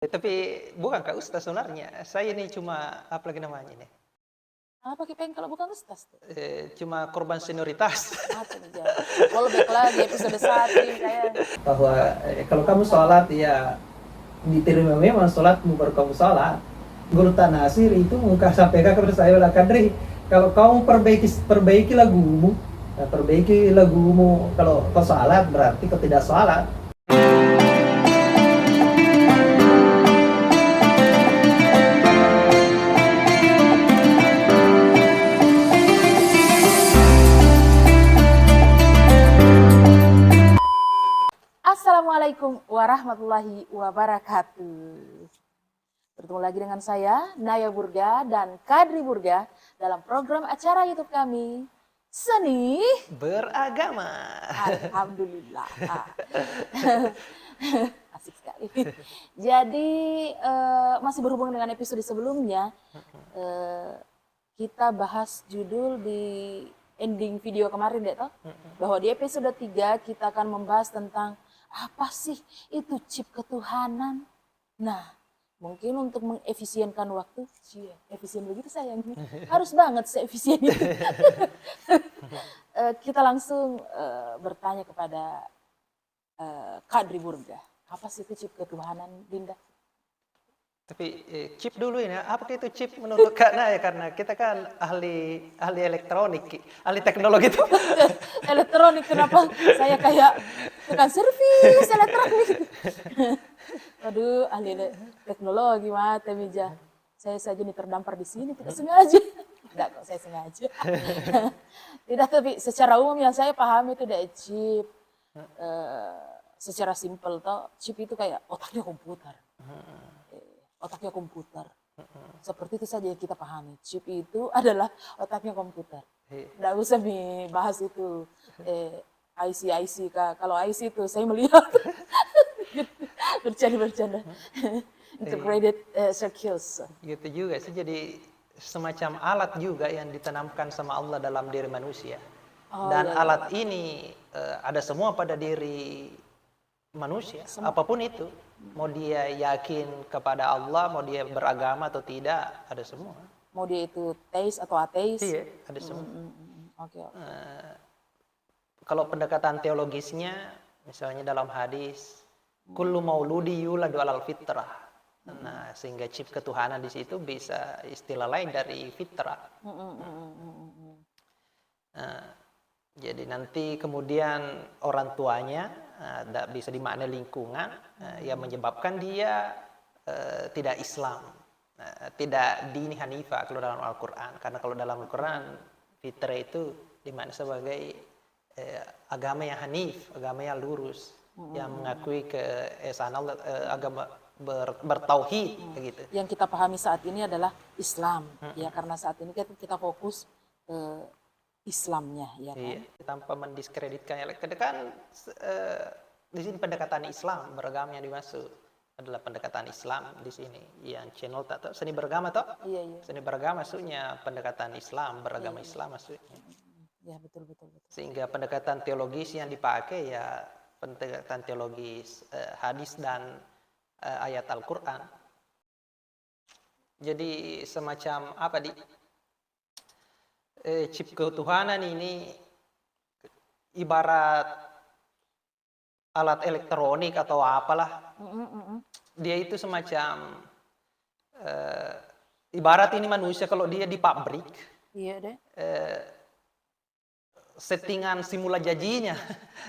Tapi bukan Kak Ustaz sebenarnya. Saya ini cuma apa lagi namanya ini? Apa Kipeng kalau bukan ustaz tuh? Cuma korban senioritas. Macam aja. Callback lagi episode 1 ini saya. Bahwa kalau kamu sholat ya diterima memang sholatmu baru kamu sholat. Guru Tanasir itu muka sampaikan kepada saya lah Kadri, kalau kamu perbaiki lagumu, perbaiki lagumu, kalau kau sholat berarti kau tidak sholat. Assalamualaikum warahmatullahi wabarakatuh. Bertemu lagi dengan saya, Naya Burga dan Kadri Burga dalam program acara YouTube kami, Seni Beragama. Alhamdulillah. Asik sekali. Jadi masih berhubung dengan episode sebelumnya, kita bahas judul di ending video kemarin deh toh, bahwa di episode 3 kita akan membahas tentang apa sih itu chip ketuhanan. Nah, mungkin untuk mengefisienkan waktu, efisien begitu sayangnya, harus banget seefisien itu. Kita langsung bertanya kepada Kadri Burga, apa sih itu chip ketuhanan, Dinda? Tapi chip dulu ini, apa itu chip menurut Kak Naya? Karena kita kan ahli elektronik, ahli teknologi itu. Elektronik, kenapa saya kayak tukang servis elektronik? Aduh, ahli teknologi mata meja. Saya saja nih terdampar di sini tidak sengaja. Tidak kok, saya sengaja. Tidak, tapi secara umum yang saya pahami itu dari chip. Secara simpel toh, chip itu kayak otaknya komputer. Otaknya komputer. Seperti itu saja yang kita pahami. Chip itu adalah otaknya komputer. Tidak usah bahas itu IC kah. Kalau IC itu saya melihat bercanda. Integrated circuits. Gitu juga sih, jadi semacam alat juga yang ditanamkan sama Allah dalam diri manusia. Dan iya. alat ini ada semua pada diri manusia, apapun itu. Mau dia yakin kepada Allah, mau dia beragama atau tidak, ada semua. Mau dia itu teis atau ateis. Iya, ada semua. Oke. Kalau pendekatan teologisnya, misalnya dalam hadis, kullu mauludi yuladu alal fitrah. Nah, sehingga chip ketuhanan di situ bisa istilah lain dari fitrah. Jadi nanti kemudian orang tuanya bisa dimaknai lingkungan yang menyebabkan dia tidak Islam, tidak dini Hanifah kalau dalam Al-Quran. Karena kalau dalam Al-Quran fitrah itu dimaknai sebagai agama yang hanif, agama yang lurus, yang mengakui keesaan Allah, agama bertauhid begitu. Yang kita pahami saat ini adalah Islam, ya, karena saat ini kita fokus Islamnya, ya kan? Iya, tanpa mendiskreditkan ya. Kan di sini pendekatan Islam beragama yang dimaksud adalah pendekatan Islam di sini. Yang channel tak seni beragama toh? Iya. Seni beragama maksudnya pendekatan Islam, beragama Islam maksudnya. Ya, betul. Sehingga pendekatan teologis yang dipakai ya pendekatan teologis hadis dan ayat Al-Qur'an. Jadi semacam apa chip ketuhanan ini ibarat alat elektronik atau apalah. Dia itu semacam ibarat ini manusia kalau dia di pabrik. Iya deh. Settingan simula jadinya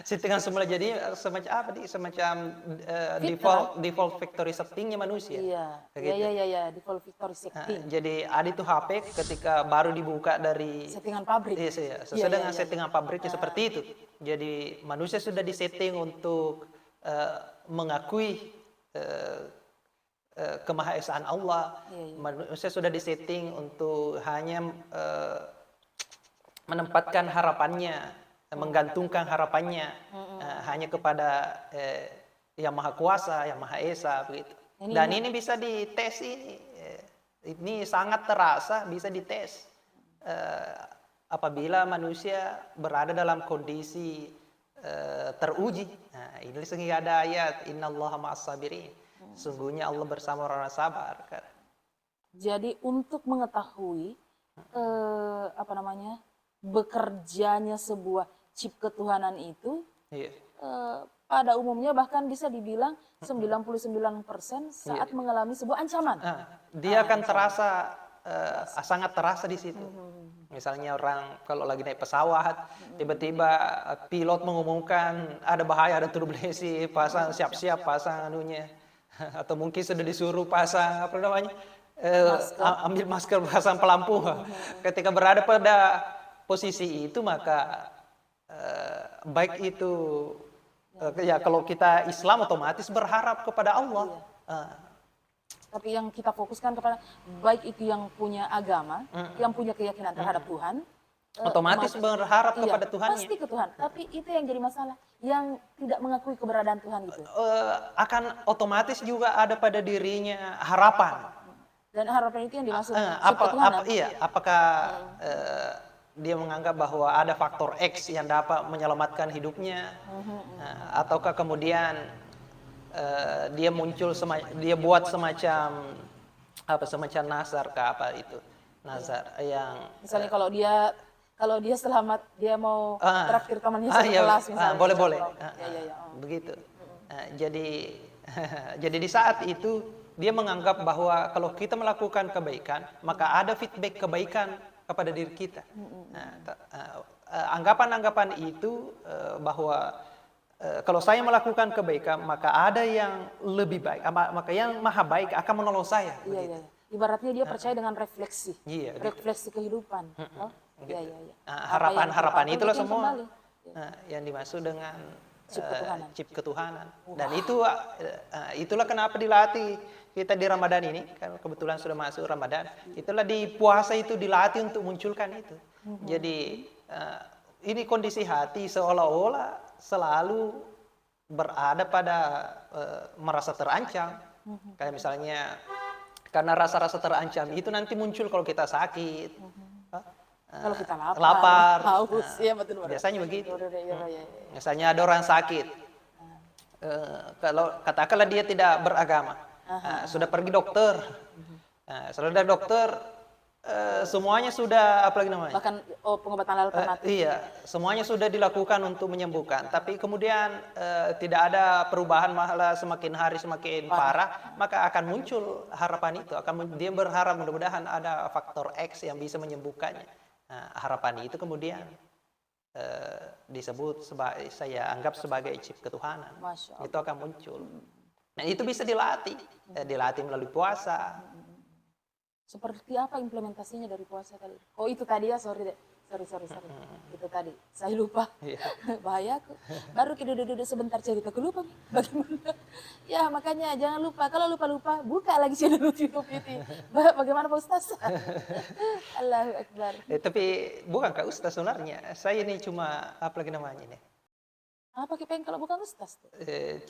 semacam apa semacam default factory settingnya manusia. Iya, default factory setting. Jadi ada itu HP ketika baru dibuka dari Settingan pabrik. Iya, sesuai dengan settingan pabriknya seperti itu. Jadi manusia sudah disetting untuk mengakui kemahaesaan Allah. Manusia sudah disetting untuk hanya menempatkan harapannya, menggantungkan harapannya hanya kepada yang Maha Kuasa, yang Maha Esa begitu. Dan ini bisa dites ini sangat terasa bisa dites apabila manusia berada dalam kondisi teruji. Nah, ini sehingga ada ayat innallaha ma'as sabirin. Sungguhnya Allah bersama orang sabar. Kan? Jadi untuk mengetahui apa namanya bekerjanya sebuah chip ketuhanan itu Iya. pada umumnya bahkan bisa dibilang 99% saat Iya. mengalami sebuah ancaman. Dia akan terasa sangat terasa di situ. Misalnya orang kalau lagi naik pesawat, tiba-tiba pilot mengumumkan ada bahaya, ada turbulensi, pasang siap-siap pasang anunya, atau mungkin sudah disuruh pasang apa namanya, ambil masker, pasang pelampu. Ketika berada pada posisi itu maka baik itu ya kalau kita Islam otomatis berharap kepada Allah. Tapi yang kita fokuskan kepada baik itu yang punya agama, yang punya keyakinan terhadap Tuhan, Otomatis berharap iya, kepada Tuhannya. pasti ke Tuhan. Tapi itu yang jadi masalah, yang tidak mengakui keberadaan Tuhan itu. Akan otomatis juga ada pada dirinya harapan. Dan harapan itu yang dimaksud chip ketuhanan. Apakah dia menganggap bahwa ada faktor X yang dapat menyelamatkan hidupnya, ataukah kemudian dia muncul dia buat semacam nazar ke apa itu nazar yang Misalnya kalau dia selamat, dia mau traktir temannya satu iya, kelas misalnya. boleh. Iya. Begitu. Jadi jadi di saat itu dia menganggap bahwa kalau kita melakukan kebaikan maka ada feedback kebaikan kepada diri kita. Anggapan-anggapan itu bahwa kalau saya melakukan kebaikan maka ada yang lebih baik, maka yang maha baik akan menolong saya. Iya. Ibaratnya dia percaya dengan refleksi, Iya, refleksi kehidupan. Iya. Harapan-harapan itulah yang semua kembali. yang dimaksud dengan Chip ketuhanan. Dan itulah kenapa dilatih kita di Ramadan ini, kan kebetulan sudah masuk Ramadan. Itulah di puasa itu dilatih untuk munculkan itu. Jadi ini kondisi hati seolah-olah selalu berada pada merasa terancam. Kayak misalnya karena rasa-rasa terancam itu nanti muncul kalau kita sakit, Kalau kita lapar. haus, iya betul. Biasanya begitu. Iya. Misalnya ada orang sakit, kalau katakanlah dia tidak beragama, sudah pergi dokter, sudah ada dokter, semuanya sudah apalagi namanya? Bahkan pengobatan alternatif. Iya, semuanya sudah dilakukan untuk menyembuhkan, tapi kemudian tidak ada perubahan, malah semakin hari semakin parah, maka akan muncul harapan itu, dia berharap mudah-mudahan ada faktor X yang bisa menyembuhkannya. Harapan itu kemudian disebut saya anggap sebagai chip ketuhanan. Itu akan muncul. Nah itu bisa dilatih melalui puasa. Seperti apa implementasinya dari puasa tadi? Oh itu tadi ya, sorry. Itu tadi, saya lupa. Bahaya aku. Baru kita duduk sebentar cerita, aku lupa. Bagaimana? Ya makanya jangan lupa, kalau lupa, buka lagi channel YouTube itu. Bagaimana Pak Ustaz? Allahu Akbar. Tapi bukan Kak Ustaz sebenarnya, saya ini cuma apa lagi namanya ini? Apa pengen kalau bukan Ustaz?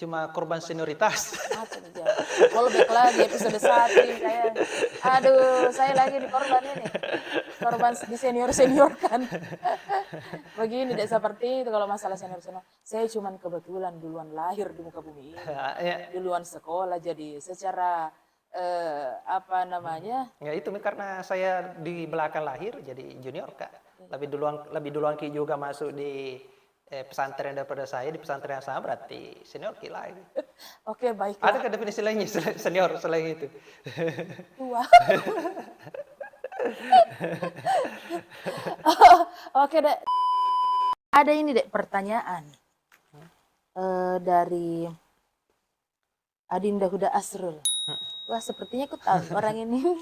Cuma korban senioritas. Kalau back lagi episode 1 saya. Aduh, saya lagi di korban ini. Korban di senior kan. Begini deh seperti itu kalau masalah senior. Saya cuman kebetulan duluan lahir di muka bumi ini. Duluan sekolah jadi secara apa namanya? Ya itu karena saya di belakang lahir jadi junior Kak. Lebih duluan Ki juga masuk di pesantren daripada saya, di pesantren yang sama berarti senior Ki lagi. Oke, baik. Ada kan definisi lainnya senior selain itu? Tua. Oke dek. Ada ini dek pertanyaan dari Adinda Huda Asrul. Wah sepertinya aku tahu orang ini.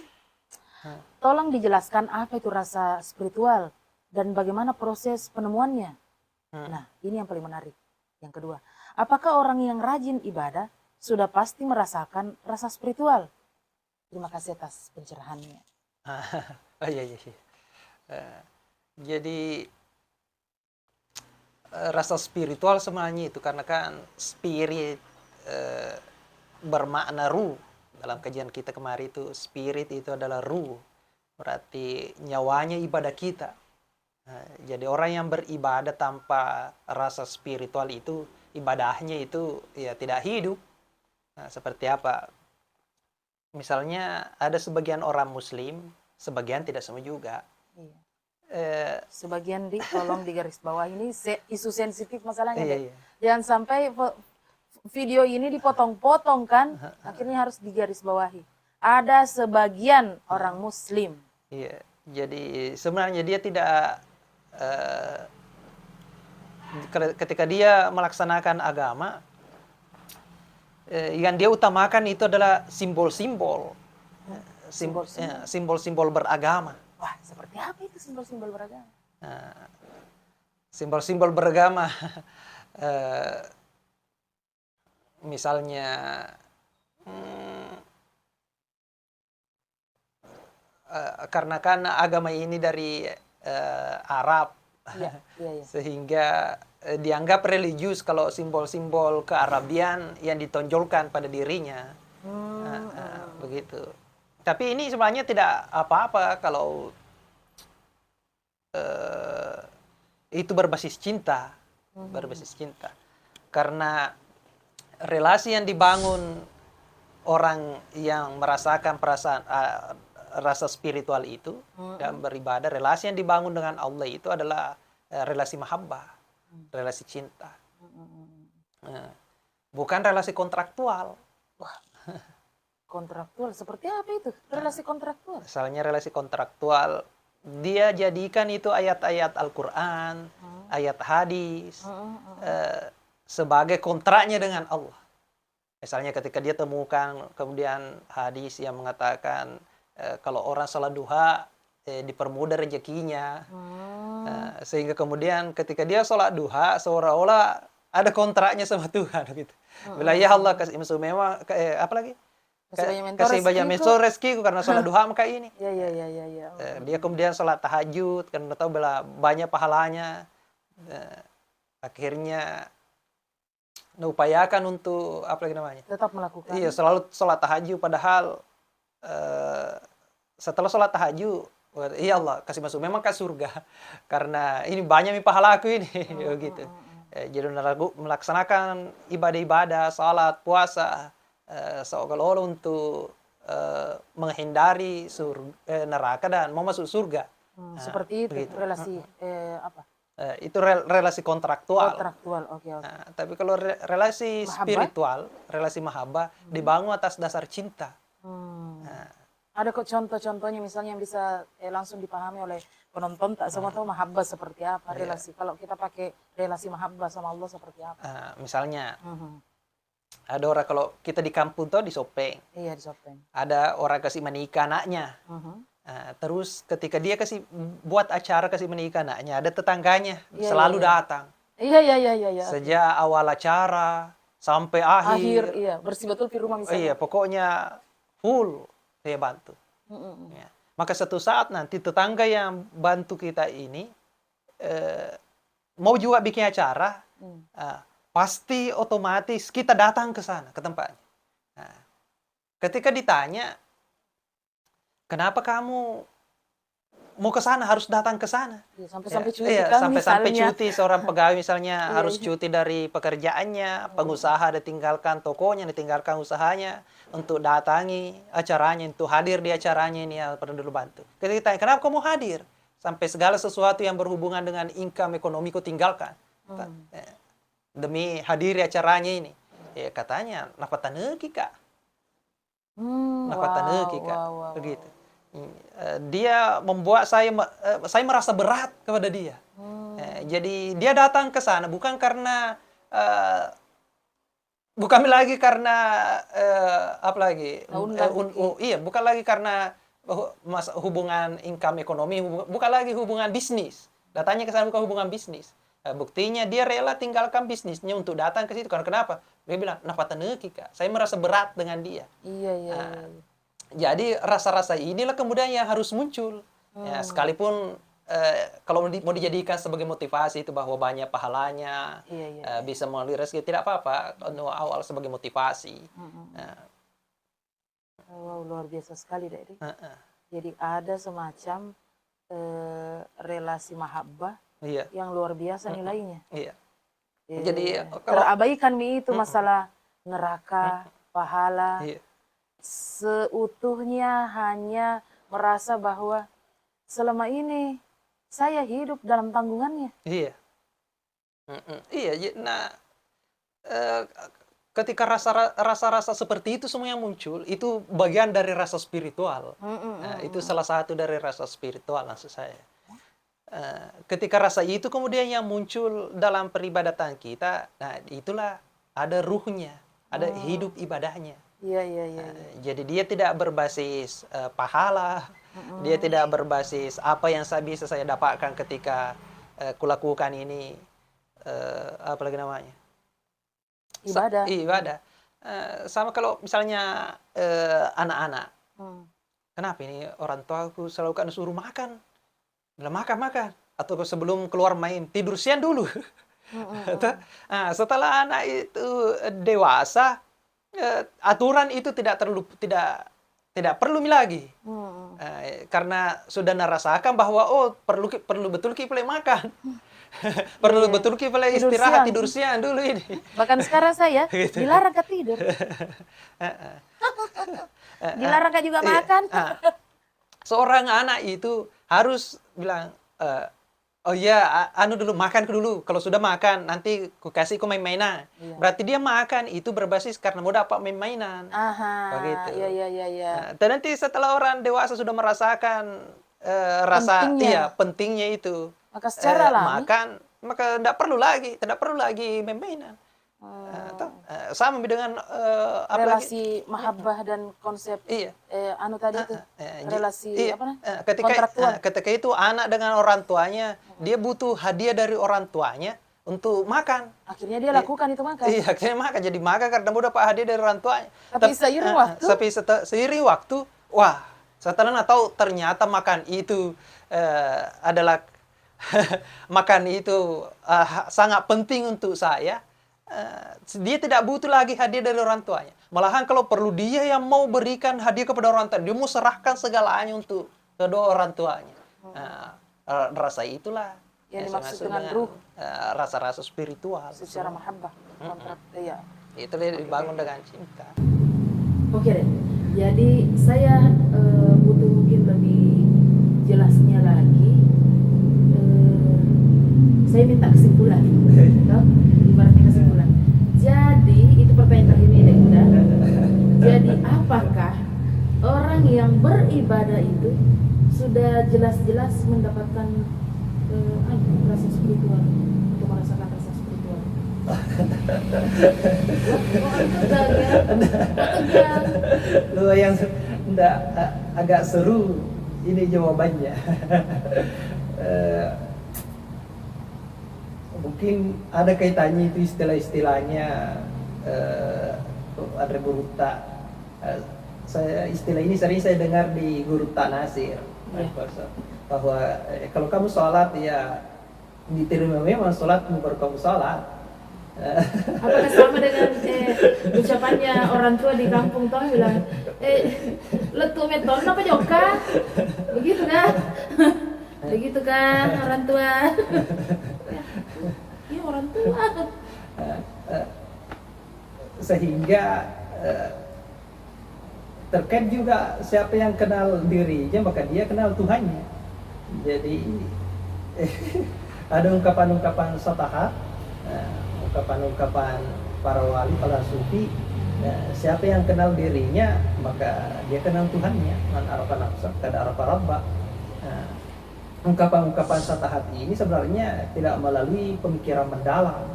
Tolong dijelaskan apa itu rasa spiritual dan bagaimana proses penemuannya. Nah ini yang paling menarik. Yang kedua, apakah orang yang rajin ibadah sudah pasti merasakan rasa spiritual? Terima kasih atas pencerahannya. Iya. Jadi rasa spiritual sebenarnya itu karena kan spirit bermakna ruh. Dalam kajian kita kemarin itu spirit itu adalah ruh, berarti nyawanya ibadah kita. Jadi orang yang beribadah tanpa rasa spiritual itu ibadahnya itu ya tidak hidup. Nah, seperti apa? Misalnya ada sebagian orang Muslim, sebagian tidak semua juga. Iya. Eh, Sebagian tolong di garis bawah ini isu sensitif masalahnya, iya, Dek. iya. Jangan sampai video ini dipotong-potong kan, akhirnya harus digaris bawahi. Ada sebagian orang Muslim. Iya. Jadi sebenarnya dia tidak ketika dia melaksanakan agama, yang dia utamakan itu adalah simbol-simbol, Simbol-simbol. simbol-simbol beragama. Wah, seperti apa itu simbol-simbol beragama? Simbol-simbol beragama, misalnya karena kan agama ini dari Arab, Iya, iya, iya. sehingga dianggap religius kalau simbol-simbol kearabian yang ditonjolkan pada dirinya. Begitu. Tapi ini sebenarnya tidak apa-apa kalau itu berbasis cinta, berbasis cinta. Karena relasi yang dibangun orang yang merasakan perasaan rasa spiritual itu dan beribadah, relasi yang dibangun dengan Allah itu adalah relasi mahabbah, relasi cinta. Bukan relasi kontraktual. Kontraktual seperti apa itu? Relasi kontraktual. Misalnya relasi kontraktual, dia jadikan itu ayat-ayat Al-Quran, ayat hadis, sebagai kontraknya dengan Allah. Misalnya ketika dia temukan kemudian hadis yang mengatakan kalau orang salat duha dipermudah rezekinya, sehingga kemudian ketika dia salat duha seolah-olah ada kontraknya sama Tuhan gitu. Bila ya Allah kasih memang apa lagi? Kasih banyak mentor rezekiku karena salat duha maka ini. Ya. Dia kemudian salat tahajud karena tahu bila banyak pahalanya. Akhirnya upayakan untuk apa lagi namanya? Tetap melakukan. Iya, selalu salat tahajud padahal setelah sholat tahajud, iya Allah kasih masuk memang ke surga karena ini banyak nih pahalaku ini gitu. Jadi melaksanakan ibadah-ibadah, salat, puasa, seolah-olah untuk menghindari neraka dan mau masuk surga. Seperti itu begitu. relasi apa? Itu relasi kontraktual. Kontraktual, oke. Tapi kalau relasi Mahabbah? spiritual, relasi mahabbah dibangun atas dasar cinta. Ada kok contoh-contohnya misalnya yang bisa langsung dipahami oleh penonton, tak semua tahu mahabbah seperti apa, relasi. Kalau kita pakai relasi mahabbah sama Allah seperti apa? Misalnya ada orang kalau kita di kampung tuh di Sopeng. Iya, di Sopeng. Ada orang kasih menikah anaknya. Terus ketika dia buat acara kasih menikah anaknya, ada tetangganya selalu datang. Iya. Sejak awal acara sampai akhir. Iya, bersih betul di rumah misalnya. Iya, pokoknya full saya bantu. Ya. Maka suatu saat nanti tetangga yang bantu kita ini mau juga bikin acara, pasti otomatis kita datang ke sana, ke tempatnya. Nah, ketika ditanya, kenapa kamu mau ke sana, harus datang ke sana? Sampai-sampai cuti kan sampai misalnya. cuti seorang pegawai misalnya harus cuti dari pekerjaannya, pengusaha ditinggalkan tokonya, ditinggalkan usahanya untuk datangi acaranya, untuk hadir di acaranya ini yang pernah dulu bantu. Ketika ditanya, kenapa kamu hadir? Sampai segala sesuatu yang berhubungan dengan income ekonomi ku tinggalkan. Demi hadiri acaranya ini. Ya katanya, napatanegi kak. Napatanegi kak. Begitu. Dia membuat saya merasa berat kepada dia. Jadi dia datang ke sana bukan karena bukan lagi karena apa lagi? Bukan lagi karena hubungan income ekonomi, bukan lagi hubungan bisnis. Datangnya ke sana bukan hubungan bisnis. Buktinya dia rela tinggalkan bisnisnya untuk datang ke situ. Karena kenapa? Dia bilang, napataneki kak. Saya merasa berat dengan dia. Iya. Jadi rasa-rasa inilah kemudian yang harus muncul. Ya, sekalipun kalau mau dijadikan sebagai motivasi itu bahwa banyak pahalanya, bisa melalui rezeki, tidak apa-apa. Awal sebagai motivasi. Wow, luar biasa sekali, Dek. Jadi ada semacam relasi mahabbah yang luar biasa nilainya. Jadi terabaikan itu masalah neraka, pahala, Iya. seutuhnya hanya merasa bahwa selama ini saya hidup dalam tanggungannya. Iya. Iya, nah, eh, ketika rasa-rasa seperti itu semua yang muncul, itu bagian dari rasa spiritual. Nah, itu salah satu dari rasa spiritual maksud saya. Ketika rasa itu kemudian yang muncul dalam peribadatan kita, nah itulah ada ruhnya, ada hidup ibadahnya. Iya, iya, iya. Jadi dia tidak berbasis pahala, dia tidak berbasis apa yang bisa saya dapatkan ketika kulakukan ini, apa lagi namanya? Ibadah. Ibadah. Sama kalau misalnya anak-anak, kenapa ini orang tuaku selalu kan suruh makan, udah makan, atau sebelum keluar main tidur siang dulu. Nah, setelah anak itu dewasa, aturan itu tidak perlu lagi. Karena sudah merasakan bahwa perlu betul kita makan. Perlu betul kita istirahat tidur siang dulu ini. Bahkan sekarang saya Gitu. dilarang ke tidur. Dilarang ke juga makan. Seorang anak itu harus bilang, oh iya, dulu makan dulu. Kalau sudah makan, nanti ku kasih ku main-mainan. Iya. Berarti dia makan itu berbasis karena mau dapat main-mainan. Begitu. Iya. Dan nanti setelah orang dewasa sudah merasakan rasa pentingnya itu, Maka secara alami, maka tidak perlu lagi main-mainan. Sama dengan relasi mahabbah dan konsep Iya. tadi itu relasi ketika itu anak dengan orang tuanya, dia butuh hadiah dari orang tuanya untuk makan. Akhirnya dia lakukan itu makan. Iya, akhirnya makan. Jadi makan karena mau dapat hadiah dari orang tuanya. Tapi seiring waktu, wah, setelah tahu ternyata makan itu adalah makan itu sangat penting untuk saya. Dia tidak butuh lagi hadiah dari orang tuanya. Malahan kalau perlu dia yang mau berikan hadiah kepada orang tuanya, dia mau serahkan segalanya untuk kedua orang tuanya. Rasa itulah yang dimaksud dengan ruh, rasa-rasa spiritual. Secara mahabbah, iya. Itu dibangun dengan cinta. Oke deh. Jadi saya butuh mungkin lebih jelasnya lagi. Saya minta kesimpulan. Ibaratnya kesimpulan. Jadi itu pertanyaan terakhir ini udah. Jadi apakah orang yang beribadah itu sudah jelas-jelas mendapatkan rasa spiritual, untuk merasakan rasa spiritual? Lu yang agak seru ini jawabannya. Mungkin ada kaitannya itu istilah-istilahnya Andre Buruta. Istilah ini sering saya dengar di Guru Tanasir, bahwa kalau kamu sholat ya diterima memang sholatmu baru kamu sholat. Apakah sama dengan ucapannya orang tua di kampung toh bilang letu meton apa joka, begitu kan? Begitu kan orang tua. Iya orang tua. Sehingga terkait juga siapa yang kenal dirinya maka dia kenal Tuhannya. Jadi ada ungkapan-ungkapan satahat, ungkapan-ungkapan para wali, para sufi. Siapa yang kenal dirinya maka dia kenal Tuhannya. Man arafa nafsah kad arafa rabbah. Ungkapan-ungkapan satahat ini sebenarnya tidak melalui pemikiran mendalam,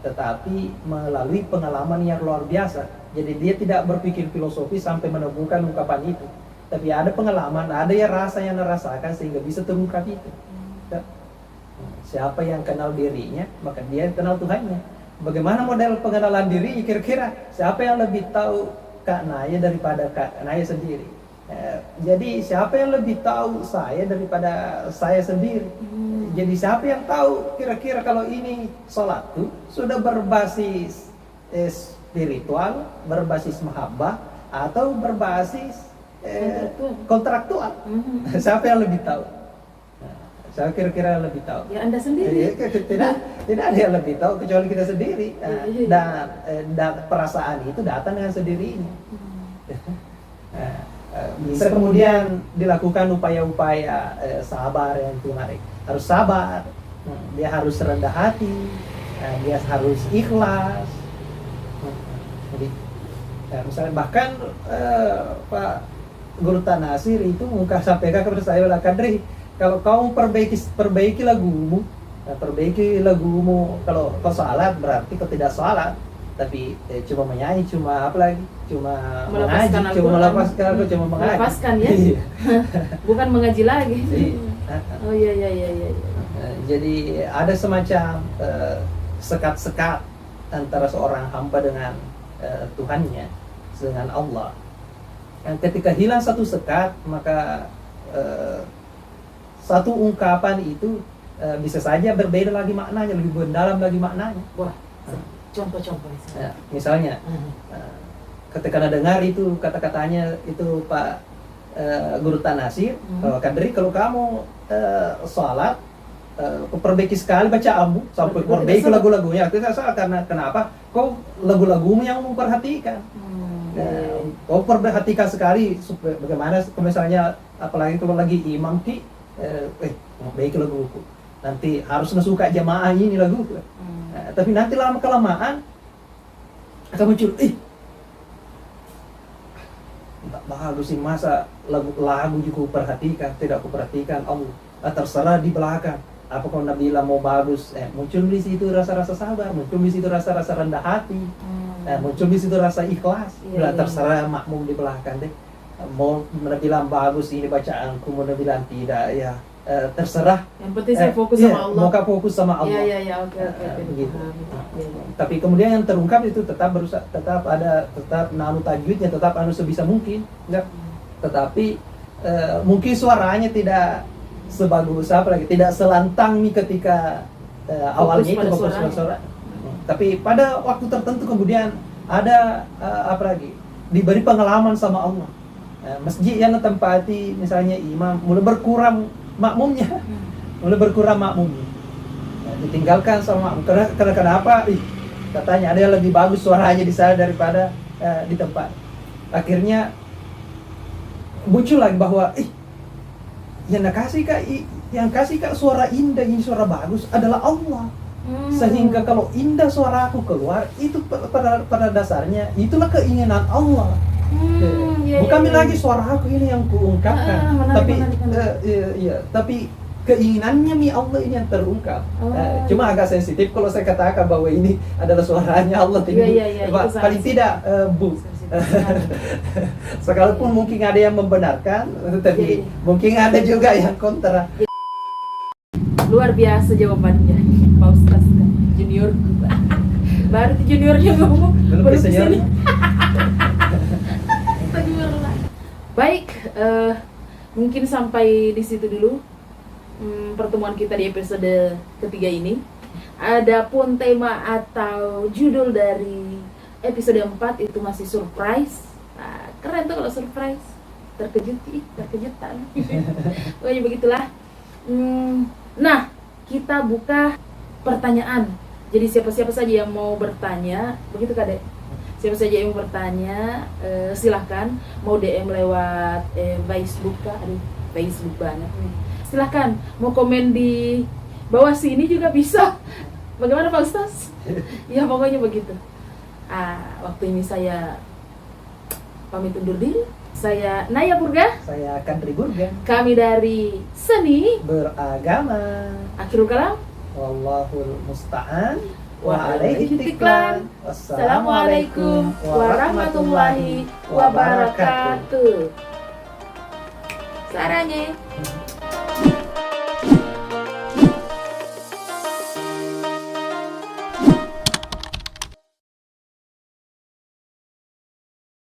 tetapi melalui pengalaman yang luar biasa. Jadi dia tidak berpikir filosofi sampai menemukan ungkapan itu, tapi ada pengalaman, ada yang rasa yang dirasakan sehingga bisa terungkap itu. Siapa yang kenal dirinya maka dia kenal Tuhannya. Bagaimana model pengenalan diri kira-kira? Siapa yang lebih tahu Kak Naya daripada Kak Naya sendiri? Jadi siapa yang lebih tahu saya daripada saya sendiri? Jadi siapa yang tahu kira-kira kalau ini sholatku sudah berbasis spiritual, berbasis mahabbah, atau berbasis kontraktual? Siapa yang lebih tahu? Saya kira-kira lebih tahu. Ya Anda sendiri. Tidak ada yang lebih tahu kecuali kita sendiri. Dan perasaan itu datang dengan sendirinya. Bisa kemudian dilakukan upaya-upaya sabar yang menarik. Harus sabar, dia harus rendah hati, dia harus ikhlas. Jadi, misalnya bahkan Pak Guru Tanasir itu muka sampaikan kepada saya, "Wala Kadri, kalau kamu perbaiki lagumu, kalau kau salat berarti kau tidak salat, tapi cuma menyanyi, cuma apa lagi, cuma mengaji, cuma melepaskan, cuma mengaji." Melepaskan ya, Iya. bukan mengaji lagi. Iya. Oh iya. Jadi ada semacam sekat-sekat antara seorang hamba dengan Tuhannya, dengan Allah. Dan ketika hilang satu sekat, maka satu ungkapan itu bisa saja berbeda lagi maknanya, lebih mendalam lagi maknanya. Wah, contoh-contoh Ya, misalnya, ketika Anda dengar itu kata-katanya itu Pak Guru Tanasir, Kadri, kalau kamu sholat, perbaiki sekali bacaanmu sampai perbaiki lagu-lagunya. Itu salah, karena kenapa? Kau lagu-lagumu yang memperhatikan. Kau perhatikan sekali bagaimana misalnya, apalagi kalau lagi imam baik laguku, nanti harus suka jamaah ini lagu. Tapi nanti lama kelamaan akan muncul, tak bagus sih, masa lagu juga perhatikan, tidak aku perhatikan Allah. Terserah di belakang. Apa kalau Nabi bilang mau bagus, muncul di situ rasa-rasa sabar, muncul di situ rasa-rasa rendah hati, muncul di situ rasa ikhlas. Terserah makmum di belakang deh. Mau bilang bagus ini bacaanku, mau bilang tidak, ya terserah. Yang penting saya fokus sama Allah. Mau fokus sama Allah. Iya, oke. Begitu. Tapi kemudian yang terungkap itu tetap berusaha, tetap nanu tajwidnya, tetap sebisa mungkin, enggak. Tetapi mungkin suaranya tidak sebagus lagi, tidak selantang nih ketika awalnya itu fokus pada suara. Tapi pada waktu tertentu kemudian ada diberi pengalaman sama Allah. Masjid yang ditempati misalnya imam mulai berkurang makmumnya, ditinggalkan sama makmum. Karena kenapa? Katanya ada yang lebih bagus suaranya di sana daripada di tempat. Akhirnya muncul lagi bahwa yang kasih kak suara indah, ini suara bagus adalah Allah. Sehingga kalau indah suara aku keluar, itu pada dasarnya itulah keinginan Allah. Bukan lagi suara aku ini yang kuungkapkan, tapi keinginannya Allah ini yang terungkap. Cuma agak sensitif kalau saya katakan bahwa ini adalah suaranya Allah. Paling tidak sekalipun mungkin ada yang membenarkan, tapi mungkin ada juga yang kontra. Luar biasa jawabannya, Pak Ustaz junior. Baru juniornya ngomong, baru kesini. Baik, mungkin sampai di situ dulu pertemuan kita di episode ketiga ini. Adapun tema atau judul dari episode 4 itu masih surprise. Keren tuh kalau surprise, terkejutan. Pokoknya begitulah. Nah, kita buka pertanyaan. Jadi siapa-siapa saja yang mau bertanya, begitu Kak Dek? Siapa saja yang mau bertanya, silahkan. Mau DM lewat Facebook Kak, Facebook banget nih. Silahkan, mau komen di bawah sini juga bisa. Bagaimana Pak Ustaz? Ya pokoknya begitu. Waktu ini saya pamit undur diri. Saya Naya Purga. Saya Kadri Burga. Kami dari Seni Beragama. Akhirul kalam. Wallahul musta'an. Wa alaihi tiklan. Wassalamualaikum warahmatullahi wabarakatuh. Sarangnya.